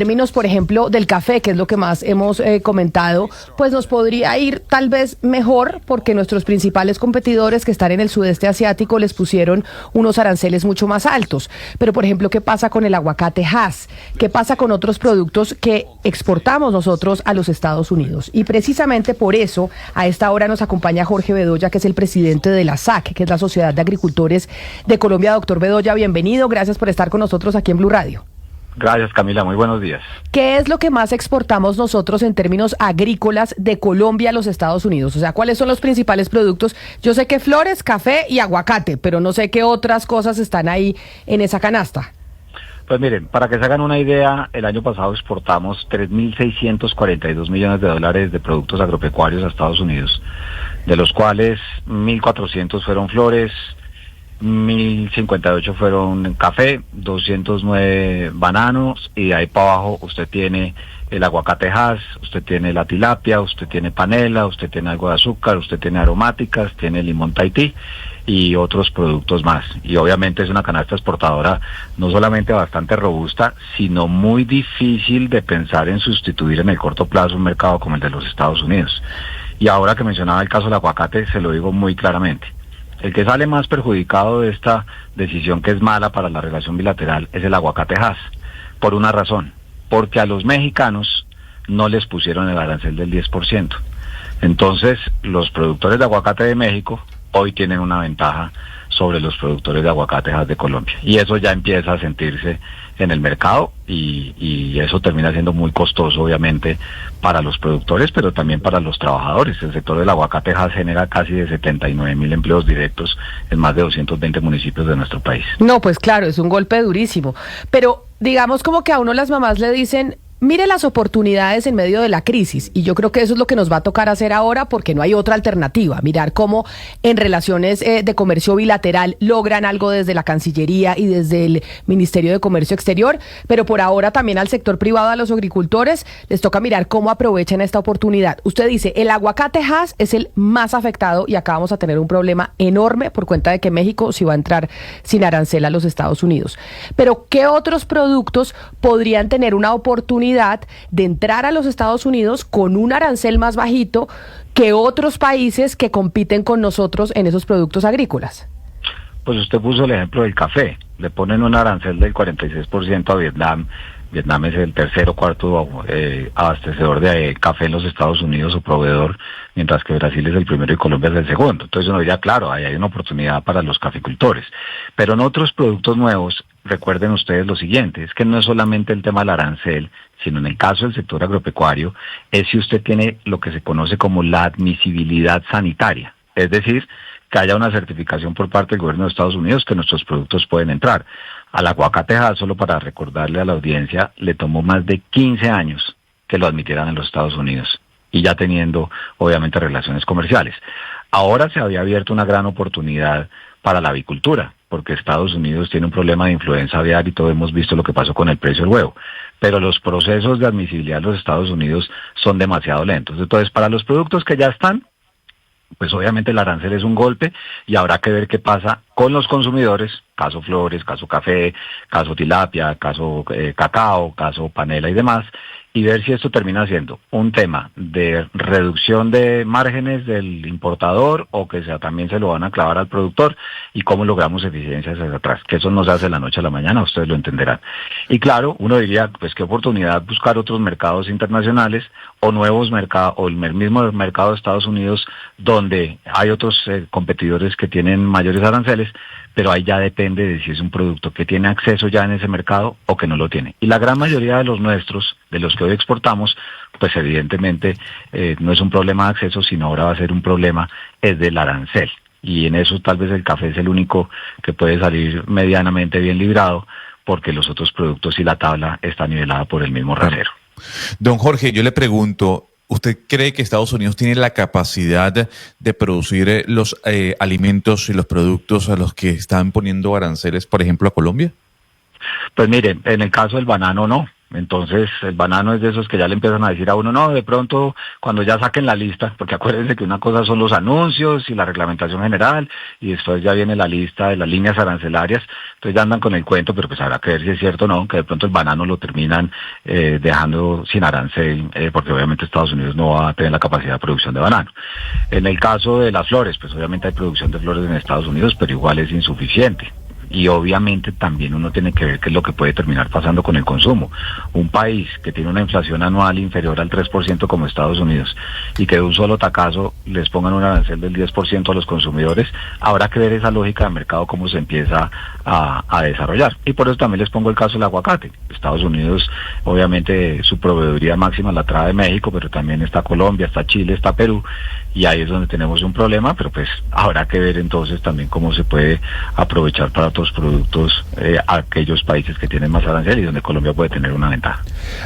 términos, por ejemplo, del café, que es lo que más hemos comentado, pues nos podría ir tal vez mejor porque nuestros principales competidores que están en el sudeste asiático les pusieron unos aranceles mucho más altos. Pero, por ejemplo, ¿qué pasa con el aguacate Hass? ¿Qué pasa con otros productos que exportamos nosotros a los Estados Unidos? Y precisamente por eso, a esta hora nos acompaña Jorge Bedoya, que es el presidente de la SAC, que es la Sociedad de Agricultores de Colombia. Doctor Bedoya, bienvenido. Gracias por estar con nosotros aquí en Blue Radio. Gracias, Camila. Muy buenos días. ¿Qué es lo que más exportamos nosotros en términos agrícolas de Colombia a los Estados Unidos? O sea, ¿cuáles son los principales productos? Yo sé que flores, café y aguacate, pero no sé qué otras cosas están ahí en esa canasta. Pues miren, para que se hagan una idea, el año pasado exportamos 3.642 millones de dólares de productos agropecuarios a Estados Unidos, de los cuales 1.400 fueron flores, 1.058 fueron café, 209 bananos, y de ahí para abajo usted tiene el aguacate Hass, usted tiene la tilapia, usted tiene panela, usted tiene algo de azúcar, usted tiene aromáticas, tiene limón Tahití y otros productos más. Y obviamente es una canasta exportadora no solamente bastante robusta, sino muy difícil de pensar en sustituir en el corto plazo un mercado como el de los Estados Unidos. Y ahora que mencionaba el caso del aguacate, se lo digo muy claramente. El que sale más perjudicado de esta decisión, que es mala para la relación bilateral, es el aguacate Hass, por una razón, porque a los mexicanos no les pusieron el arancel del 10%. Entonces, los productores de aguacate de México hoy tienen una ventaja sobre los productores de aguacate Hass de Colombia. Y eso ya empieza a sentirse en el mercado y eso termina siendo muy costoso, obviamente, para los productores, pero también para los trabajadores. El sector del aguacate Hass genera casi de 79.000 empleos directos en más de 220 municipios de nuestro país. No, pues claro, es un golpe durísimo. Pero digamos como que a uno las mamás le dicen: mire las oportunidades en medio de la crisis, y yo creo que eso es lo que nos va a tocar hacer ahora porque no hay otra alternativa, mirar cómo en relaciones de comercio bilateral logran algo desde la Cancillería y desde el Ministerio de Comercio Exterior, pero por ahora también al sector privado, a los agricultores, les toca mirar cómo aprovechan esta oportunidad. Usted dice, el aguacate Hass es el más afectado y acá vamos a tener un problema enorme por cuenta de que México sí va a entrar sin arancel a los Estados Unidos. Pero, ¿qué otros productos podrían tener una oportunidad de entrar a los Estados Unidos con un arancel más bajito que otros países que compiten con nosotros en esos productos agrícolas? Pues usted puso el ejemplo del café. Le ponen un arancel del 46% a Vietnam. Vietnam es el tercer o cuarto abastecedor de café en los Estados Unidos o proveedor, mientras que Brasil es el primero y Colombia es el segundo. Entonces uno diría, claro, ahí hay una oportunidad para los caficultores. Pero en otros productos nuevos, recuerden ustedes lo siguiente, es que no es solamente el tema del arancel, sino en el caso del sector agropecuario, es si usted tiene lo que se conoce como la admisibilidad sanitaria. Es decir, que haya una certificación por parte del gobierno de Estados Unidos que nuestros productos pueden entrar. Al aguacate Hass, solo para recordarle a la audiencia, le tomó más de 15 años que lo admitieran en los Estados Unidos, y ya teniendo, obviamente, relaciones comerciales. Ahora se había abierto una gran oportunidad para la avicultura, porque Estados Unidos tiene un problema de influenza aviar y todos hemos visto lo que pasó con el precio del huevo. Pero los procesos de admisibilidad en los Estados Unidos son demasiado lentos. Entonces, para los productos que ya están, pues obviamente el arancel es un golpe y habrá que ver qué pasa con los consumidores, caso flores, caso café, caso tilapia, caso cacao, caso panela y demás, y ver si esto termina siendo un tema de reducción de márgenes del importador o que también se lo van a clavar al productor, y cómo logramos eficiencias hacia atrás, que eso no se hace de la noche a la mañana, ustedes lo entenderán. Y claro, uno diría, pues qué oportunidad buscar otros mercados internacionales o nuevos mercados, o el mismo mercado de Estados Unidos, donde hay otros competidores que tienen mayores aranceles, pero ahí ya depende de si es un producto que tiene acceso ya en ese mercado o que no lo tiene. Y la gran mayoría de los nuestros, de los que hoy exportamos, pues evidentemente no es un problema de acceso, sino ahora va a ser un problema es del arancel. Y en eso tal vez el café es el único que puede salir medianamente bien librado, porque los otros productos y la tabla está nivelada por el mismo rasero. Don Jorge, yo le pregunto, ¿usted cree que Estados Unidos tiene la capacidad de producir los alimentos y los productos a los que están poniendo aranceles, por ejemplo, a Colombia? Pues mire, en el caso del banano no. Entonces, el banano es de esos que ya le empiezan a decir a uno, no, de pronto, cuando ya saquen la lista, porque acuérdense que una cosa son los anuncios y la reglamentación general, y después ya viene la lista de las líneas arancelarias, entonces ya andan con el cuento, pero pues habrá que ver si es cierto o no, que de pronto el banano lo terminan dejando sin arancel, porque obviamente Estados Unidos no va a tener la capacidad de producción de banano. En el caso de las flores, pues obviamente hay producción de flores en Estados Unidos, pero igual es insuficiente. Y obviamente también uno tiene que ver qué es lo que puede terminar pasando con el consumo. Un país que tiene una inflación anual inferior al 3% como Estados Unidos y que de un solo tacazo les pongan un arancel del 10% a los consumidores, habrá que ver esa lógica de mercado cómo se empieza a desarrollar. Y por eso también les pongo el caso del aguacate. Estados Unidos, obviamente su proveeduría máxima la trae de México, pero también está Colombia, está Chile, está Perú, y ahí es donde tenemos un problema, pero pues habrá que ver entonces también cómo se puede aprovechar para otros productos aquellos países que tienen más arancel y donde Colombia puede tener una ventaja.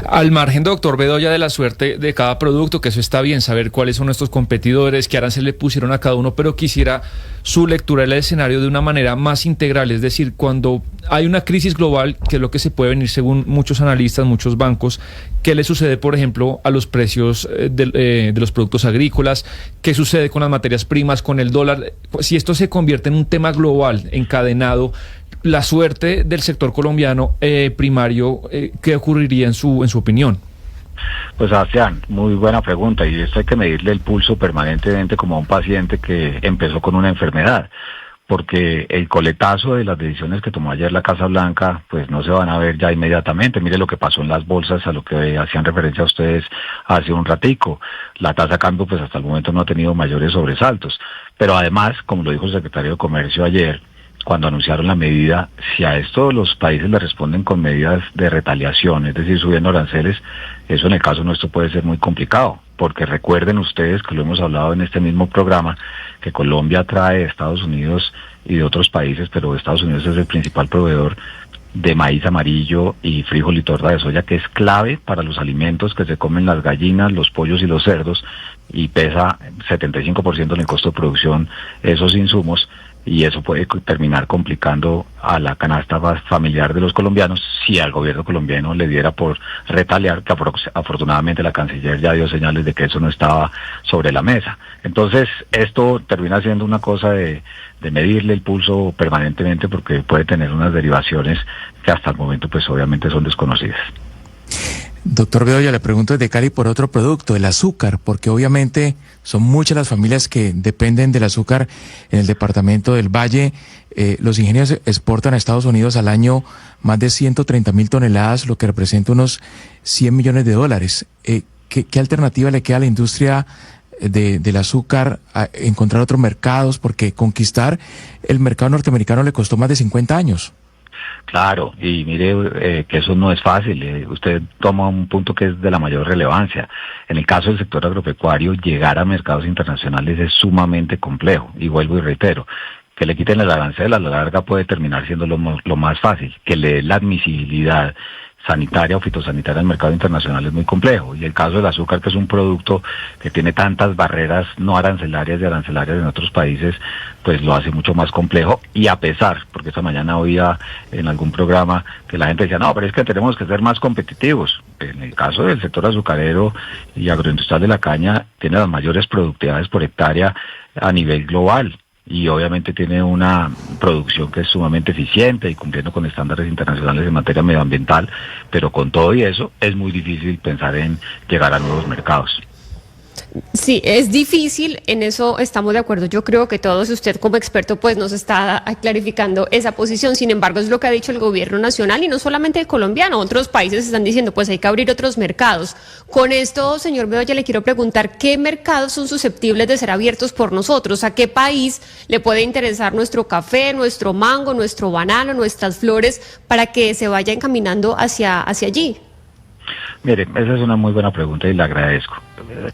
Al margen, doctor Bedoya, de la suerte de cada producto, que eso está bien, saber cuáles son nuestros competidores, qué arancel le pusieron a cada uno, pero quisiera su lectura del escenario de una manera más integral, es decir, cuando hay una crisis global, que es lo que se puede venir según muchos analistas, muchos bancos, ¿qué le sucede, por ejemplo, a los precios de los productos agrícolas? ¿Qué sucede con las materias primas, con el dólar? Si esto se convierte en un tema global, encadenado, la suerte del sector colombiano primario, ¿qué ocurriría en su opinión? Pues Sebastián, muy buena pregunta, y esto hay que medirle el pulso permanentemente como a un paciente que empezó con una enfermedad, porque el coletazo de las decisiones que tomó ayer la Casa Blanca pues no se van a ver ya inmediatamente. Mire lo que pasó en las bolsas, a lo que hacían referencia a ustedes hace un ratico. La tasa de cambio pues hasta el momento no ha tenido mayores sobresaltos, pero además, como lo dijo el secretario de Comercio ayer, cuando anunciaron la medida, si a esto los países le responden con medidas de retaliación, es decir, subiendo aranceles, eso en el caso nuestro puede ser muy complicado, porque recuerden ustedes que lo hemos hablado en este mismo programa, que Colombia trae de Estados Unidos y de otros países, pero Estados Unidos es el principal proveedor de maíz amarillo y frijol y torta de soya, que es clave para los alimentos que se comen las gallinas, los pollos y los cerdos, y pesa 75% en el costo de producción esos insumos, y eso puede terminar complicando a la canasta familiar de los colombianos si al gobierno colombiano le diera por retaliar, que afortunadamente la canciller ya dio señales de que eso no estaba sobre la mesa. Entonces esto termina siendo una cosa de medirle el pulso permanentemente, porque puede tener unas derivaciones que hasta el momento pues obviamente son desconocidas. Doctor Bedoya, le pregunto desde Cali por otro producto, el azúcar, porque obviamente son muchas las familias que dependen del azúcar en el departamento del Valle. Los ingenios exportan a Estados Unidos al año más de 130.000 toneladas, lo que representa unos $100 millones. ¿Qué alternativa le queda a la industria del azúcar a encontrar otros mercados? Porque conquistar el mercado norteamericano le costó más de 50 años. Claro, y mire que eso no es fácil. Usted toma un punto que es de la mayor relevancia. En el caso del sector agropecuario, llegar a mercados internacionales es sumamente complejo. Y vuelvo y reitero, que le quiten el arancel a la larga puede terminar siendo lo más fácil. Que le dé la admisibilidad sanitaria o fitosanitaria al mercado internacional es muy complejo. Y el caso del azúcar, que es un producto que tiene tantas barreras no arancelarias y arancelarias en otros países, pues lo hace mucho más complejo. Y a pesar, porque esta mañana oía en algún programa que la gente decía, no, pero es que tenemos que ser más competitivos. En el caso del sector azucarero y agroindustrial de la caña, tiene las mayores productividades por hectárea a nivel global. Y obviamente tiene una producción que es sumamente eficiente y cumpliendo con estándares internacionales en materia medioambiental, pero con todo y eso es muy difícil pensar en llegar a nuevos mercados. Sí, es difícil, en eso estamos de acuerdo. Yo creo que todos, usted como experto pues nos está clarificando esa posición. Sin embargo, es lo que ha dicho el gobierno nacional y no solamente el colombiano. Otros países están diciendo pues hay que abrir otros mercados. Con esto, señor Bedoya, le quiero preguntar ¿qué mercados son susceptibles de ser abiertos por nosotros? ¿A qué país le puede interesar nuestro café, nuestro mango, nuestro banano, nuestras flores para que se vaya encaminando hacia allí? Mire, esa es una muy buena pregunta y le agradezco.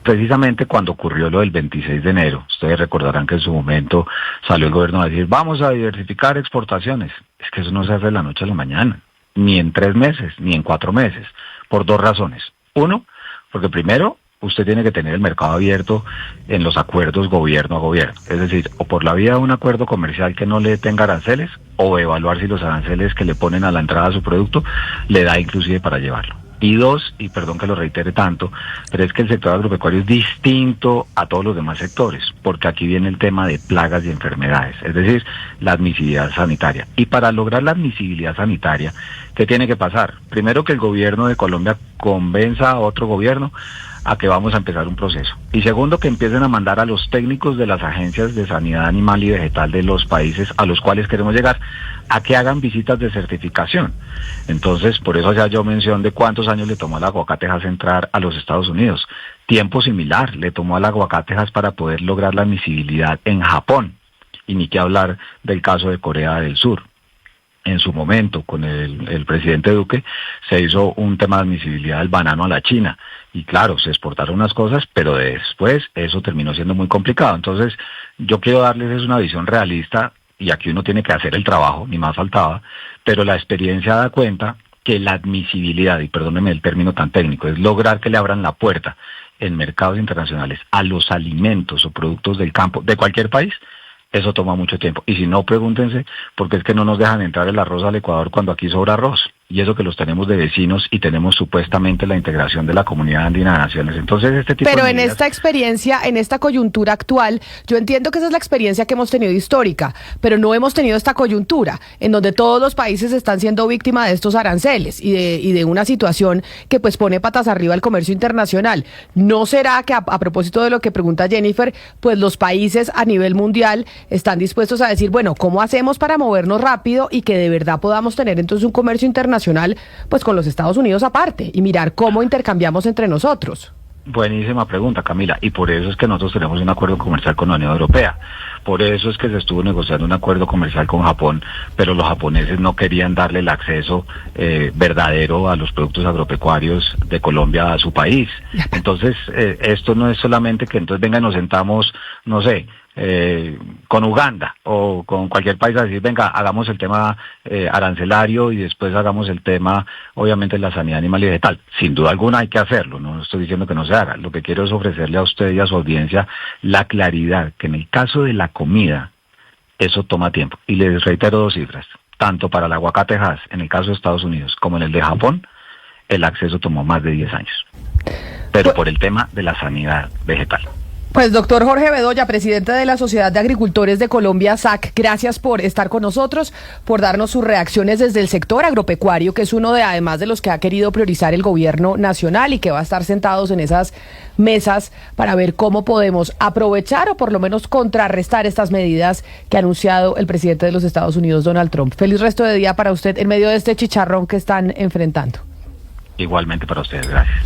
Precisamente cuando ocurrió lo del 26 de enero, ustedes recordarán que en su momento salió el gobierno a decir, vamos a diversificar exportaciones. Es que eso no se hace de la noche a la mañana, ni en 3 meses, ni en 4 meses, por 2 razones. Uno, porque primero, usted tiene que tener el mercado abierto en los acuerdos gobierno a gobierno. Es decir, o por la vía de un acuerdo comercial que no le tenga aranceles, o evaluar si los aranceles que le ponen a la entrada a su producto le da inclusive para llevarlo. Y dos, y perdón que lo reitere tanto, pero es que el sector agropecuario es distinto a todos los demás sectores, porque aquí viene el tema de plagas y enfermedades, es decir, la admisibilidad sanitaria. Y para lograr la admisibilidad sanitaria, ¿qué tiene que pasar? Primero, que el gobierno de Colombia convenza a otro gobierno a que vamos a empezar un proceso. Y segundo, que empiecen a mandar a los técnicos de las agencias de sanidad animal y vegetal de los países a los cuales queremos llegar, a que hagan visitas de certificación. Entonces, por eso hacía yo mención de cuántos años le tomó al aguacatejas entrar a los Estados Unidos. Tiempo similar le tomó al aguacatejas para poder lograr la admisibilidad en Japón. Y ni que hablar del caso de Corea del Sur. En su momento, con el presidente Duque, se hizo un tema de admisibilidad del banano a la China. Y claro, se exportaron unas cosas, pero después eso terminó siendo muy complicado. Entonces, yo quiero darles una visión realista, y aquí uno tiene que hacer el trabajo, ni más faltaba, pero la experiencia da cuenta que la admisibilidad, y perdónenme el término tan técnico, es lograr que le abran la puerta en mercados internacionales a los alimentos o productos del campo de cualquier país. Eso toma mucho tiempo. Y si no, pregúntense, porque es que no nos dejan entrar el arroz al Ecuador cuando aquí sobra arroz. Y eso que los tenemos de vecinos y tenemos supuestamente la integración de la Comunidad Andina de Naciones. Entonces, este tipo Pero de en medidas... esta experiencia, en esta coyuntura actual, yo entiendo que esa es la experiencia que hemos tenido histórica, pero no hemos tenido esta coyuntura en donde todos los países están siendo víctimas de estos aranceles y de una situación que pues pone patas arriba al comercio internacional. ¿No será que a propósito de lo que pregunta Jennifer, pues los países a nivel mundial están dispuestos a decir, bueno, ¿cómo hacemos para movernos rápido y que de verdad podamos tener entonces un comercio internacional pues con los Estados Unidos aparte y mirar cómo intercambiamos entre nosotros? Buenísima pregunta, Camila, y por eso es que nosotros tenemos un acuerdo comercial con la Unión Europea. Por eso es que se estuvo negociando un acuerdo comercial con Japón, pero los japoneses no querían darle el acceso verdadero a los productos agropecuarios de Colombia a su país. Entonces, esto no es solamente que entonces venga y nos sentamos, no sé, con Uganda o con cualquier país a decir, venga, hagamos el tema arancelario y después hagamos el tema, obviamente, de la sanidad animal y vegetal. Sin duda alguna hay que hacerlo, no estoy diciendo que no se haga. Lo que quiero es ofrecerle a usted y a su audiencia la claridad que en el caso de la comida, eso toma tiempo. Y les reitero dos cifras, tanto para el aguacatejas, en el caso de Estados Unidos, como en el de Japón, el acceso tomó más de 10 años. Pero por el tema de la sanidad vegetal. Pues doctor Jorge Bedoya, presidente de la Sociedad de Agricultores de Colombia, SAC, gracias por estar con nosotros, por darnos sus reacciones desde el sector agropecuario, que es uno de, además de los que ha querido priorizar el gobierno nacional y que va a estar sentados en esas mesas para ver cómo podemos aprovechar o por lo menos contrarrestar estas medidas que ha anunciado el presidente de los Estados Unidos, Donald Trump. Feliz resto de día para usted en medio de este chicharrón que están enfrentando. Igualmente para ustedes, gracias.